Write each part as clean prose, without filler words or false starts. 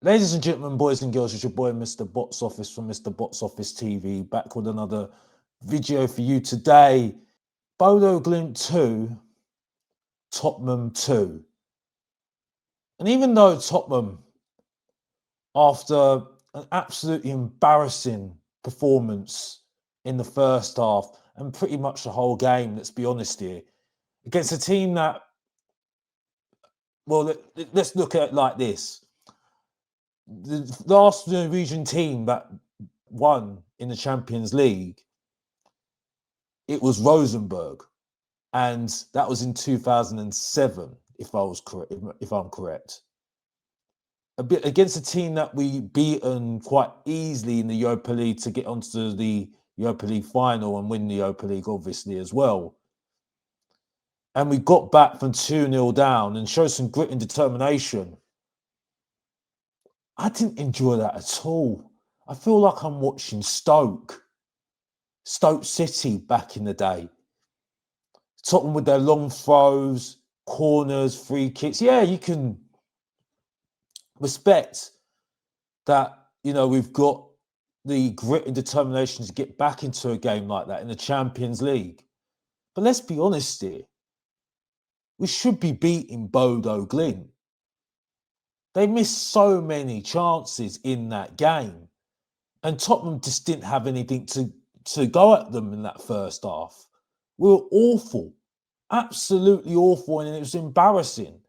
Ladies and gentlemen, boys and girls, it's your boy Mr. Box Office from Mr. Box Office TV, back with another video for you today. BODO GLIMT 2, Tottenham 2. And even though Tottenham, after an absolutely embarrassing performance in the first half and pretty much the whole game, let's be honest here, against a team that, well, let's look at it like this. The last Norwegian team that won in the Champions League, it was Rosenborg, and that was in 2007, if I'm correct. A bit against a team that we beaten quite easily in the Europa League to get onto the Europa League final and win the Europa League, obviously, as well. And we got back from 2-0 down and showed some grit and determination. I didn't enjoy that at all. I feel like I'm watching Stoke City back in the day. Tottenham with their long throws, corners, free kicks. Yeah, you can respect that, we've got the grit and determination to get back into a game like that in the Champions League. But let's be honest here. We should be beating BODO GLIMT. They missed so many chances in that game. And Tottenham just didn't have anything to go at them in that first half. We were awful. Absolutely awful. And it was embarrassing.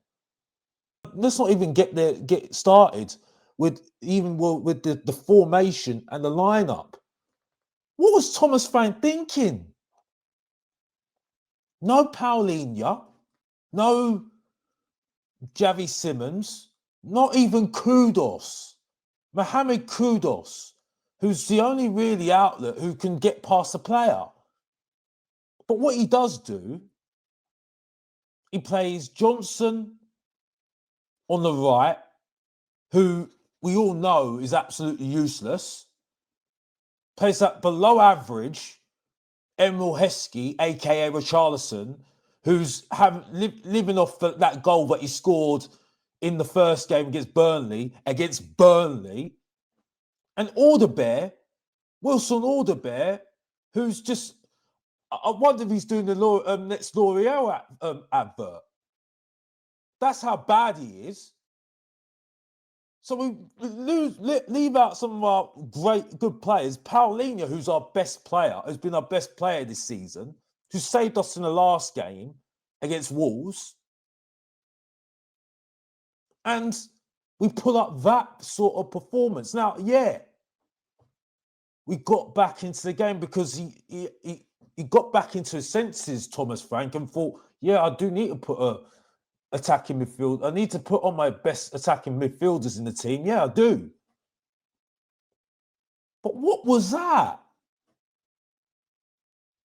Let's not even get started with the formation and the lineup. What was Thomas Frank thinking? No Paulinho, no Javi Simmons, not even Kudus, Mohamed Kudus, who's the only really outlet who can get past the player. But what he does do, he plays Johnson on the right, who we all know is absolutely useless. Plays that below average Emil Heskey, aka Richarlison, who's living off that goal that he scored in the first game against Burnley. And Alderbear, Wilson Alderbear, who's just, I wonder if he's doing the next L'Oreal advert. That's how bad he is. So we leave out some of our good players. Paulinho, who's our best player, has been our best player this season, who saved us in the last game against Wolves. And we pull up that sort of performance. Now, yeah, we got back into the game because he got back into his senses, Thomas Frank, and thought, yeah, I do need to put a attacking midfield. I need to put on my best attacking midfielders in the team. Yeah, I do. But what was that?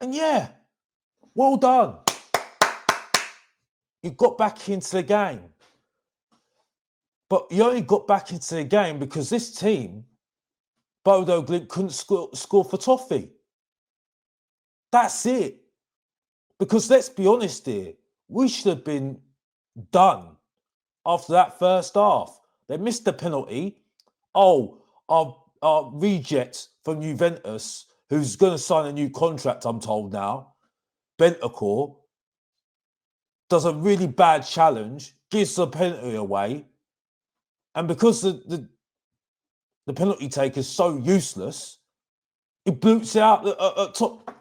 And yeah, well done. You got back into the game. But you only got back into the game because this team, BODO GLIMT, couldn't score for toffee. That's it. Because let's be honest here, we should have been done after that first half. They missed the penalty. Oh, our reject from Juventus, who's going to sign a new contract, I'm told now, Bentancur, does a really bad challenge, gives the penalty away, and because the penalty taker is so useless, he boots it out at top,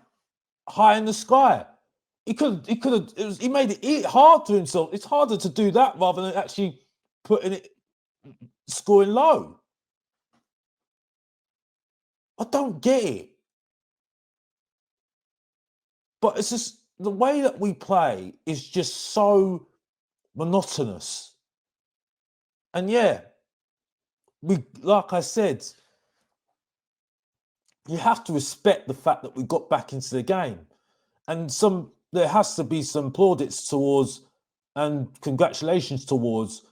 high in the sky. He made it hard to himself. It's harder to do that rather than actually scoring low. I don't get it. But it's just the way that we play is just so monotonous. And yeah, like I said, you have to respect the fact that we got back into the game. And there has to be some plaudits towards and congratulations towards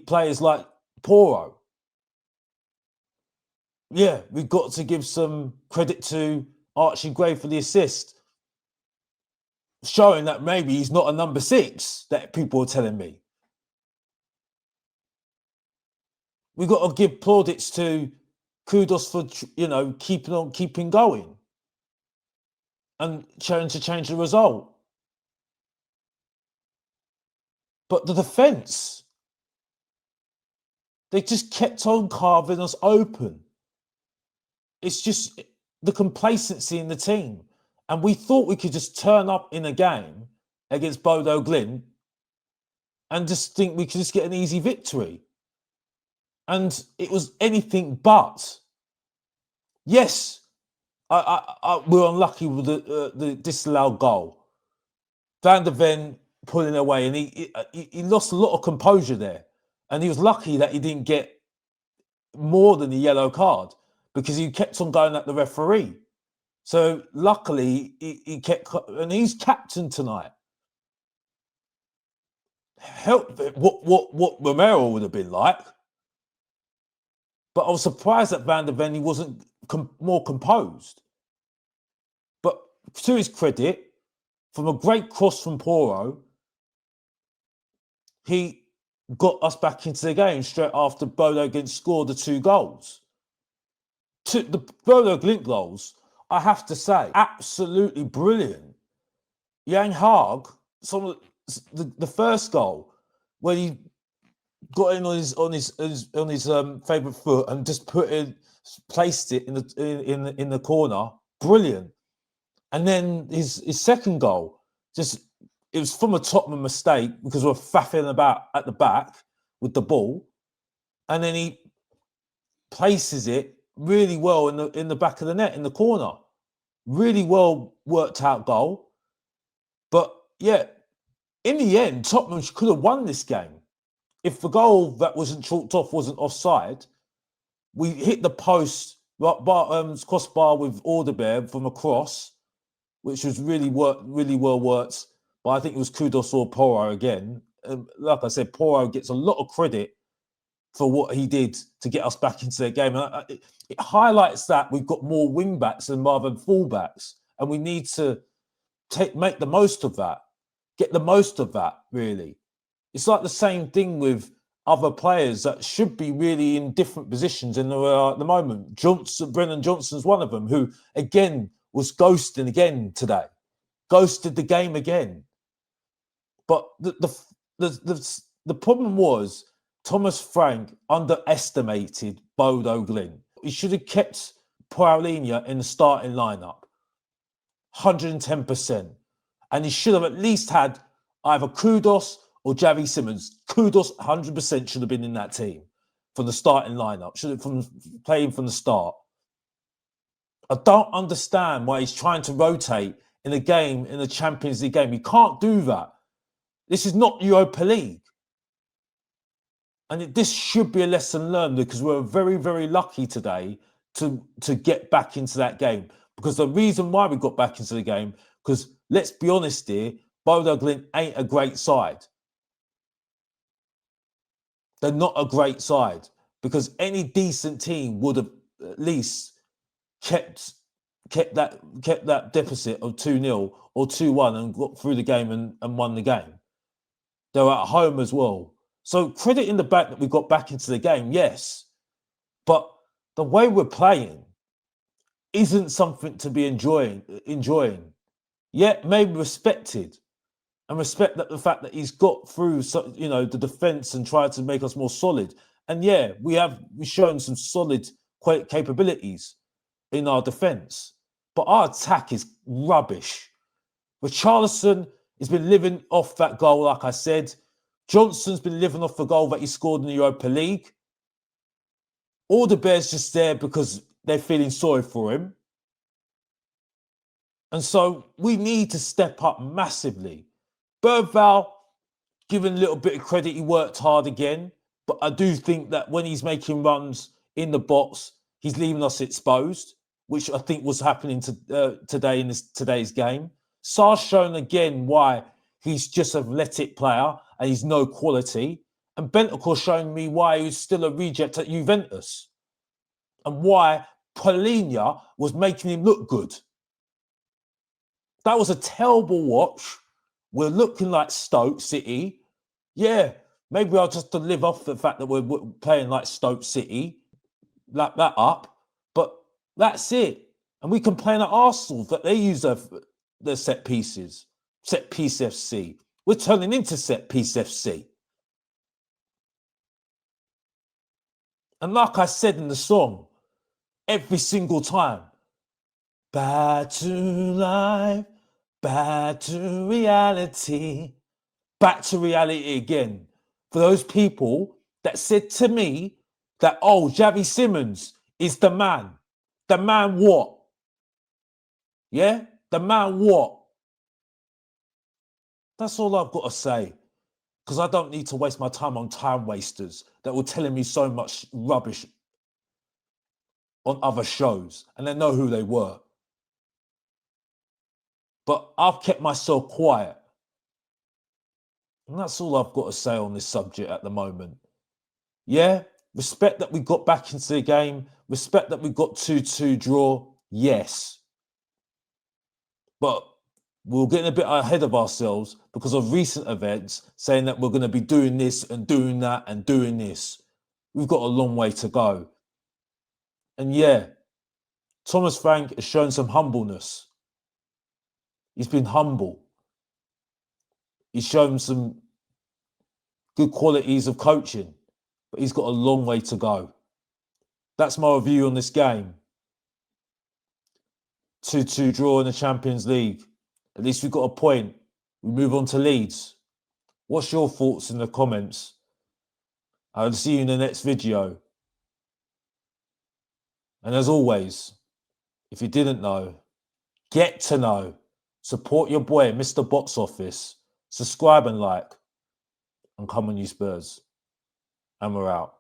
players like Poro. Yeah, we've got to give some credit to Archie Gray for the assist, showing that maybe he's not a number 6 that people are telling me. we got to give plaudits to kudos for, keeping going and trying to change the result. But the defence, they just kept on carving us open. It's just the complacency in the team. And we thought we could just turn up in a game against BODO GLIMT and just think we could just get an easy victory. And it was anything but. Yes, we're unlucky with the disallowed goal. Van der Ven pulling away, and he lost a lot of composure there. And he was lucky that he didn't get more than a yellow card because he kept on going at the referee. So luckily, he kept, and he's captain tonight. Help what Romero would have been like. But I was surprised that Van der Ven, he wasn't more composed. But to his credit, from a great cross from Poro, he got us back into the game straight after BODO GLIMT scored the 2 goals. The BODO GLIMT goals, I have to say, absolutely brilliant. Yang Haag, the first goal, when he got in on his favourite foot and just placed it in the corner, brilliant. And then his second goal, it was from a Tottenham mistake because we're faffing about at the back with the ball, and then he places it really well in the back of the net in the corner. Really well worked out goal. But yeah, in the end, Tottenham could have won this game. If the goal that wasn't chalked off wasn't offside, we hit the post crossbar with Alderweireld from a cross, which was really well worked. But I think it was kudos or Poro again. Like I said, Poro gets a lot of credit for what he did to get us back into the game. And it highlights that we've got more wing backs rather than full backs, and we need to make the most of that. Get the most of that, really. It's like the same thing with other players that should be really in different positions in at the moment. Brennan Johnson's one of them, who again was ghosting again today, ghosted the game again. But the problem was Thomas Frank underestimated BODO GLIMT. He should have kept Paulinho in the starting lineup, 110%, and he should have at least had either Kudos or Javi Simmons. Kudos 100% should have been in that team from the starting lineup, should have playing from the start. I don't understand why he's trying to rotate in a game, in a Champions League game. You can't do that. This is not Europa League. And this should be a lesson learned, because we're very, very lucky today to get back into that game. Because the reason why we got back into the game, because let's be honest here, BODO GLIMT ain't a great side. They're not a great side, because any decent team would have at least kept that deficit of 2-0 or 2-1 and got through the game and won the game. They're at home as well. So credit in the back that we got back into the game, yes. But the way we're playing isn't something to be enjoying. Yet maybe respected. And respect that the fact that he's got through, the defence and tried to make us more solid. And yeah, we've shown some solid capabilities in our defence, but our attack is rubbish. Richarlison has been living off that goal, like I said. Johnson's been living off the goal that he scored in the Europa League. Alderweireld's just there because they're feeling sorry for him. And so we need to step up massively. Bergvall, given a little bit of credit, he worked hard again. But I do think that when he's making runs in the box, he's leaving us exposed, which I think was happening today in today's game. Sar's shown again why he's just an athletic player and he's no quality. And Bentancur showing me why he's still a reject at Juventus. And why Paulinho was making him look good. That was a terrible watch. We're looking like Stoke City. Yeah, Maybe I'll just to live off the fact that we're playing like Stoke City, lap that up. But that's it. And we complain at Arsenal that they use their set pieces, set piece FC. We're turning into set piece FC. And like I said in the song, every single time, back to life, back to reality, back to reality again. For those people that said to me that, oh, Xavi Simons is the man. The man what? Yeah? The man what? That's all I've got to say. Because I don't need to waste my time on time wasters that were telling me so much rubbish on other shows. And they know who they were. But I've kept myself quiet. And that's all I've got to say on this subject at the moment. Yeah? Respect that we got back into the game. Respect that we got 2-2 draw. Yes. But we're getting a bit ahead of ourselves because of recent events saying that we're going to be doing this and doing that and doing this. We've got a long way to go. And yeah, Thomas Frank has shown some humbleness. He's been humble. He's shown some good qualities of coaching, but he's got a long way to go. That's my review on this game. 2-2 draw in the Champions League. At least we've got a point. We move on to Leeds. What's your thoughts in the comments? I'll see you in the next video. And as always, if you didn't know, get to know. Support your boy, Mr. Box Office. Subscribe and like. And come on, you Spurs. And we're out.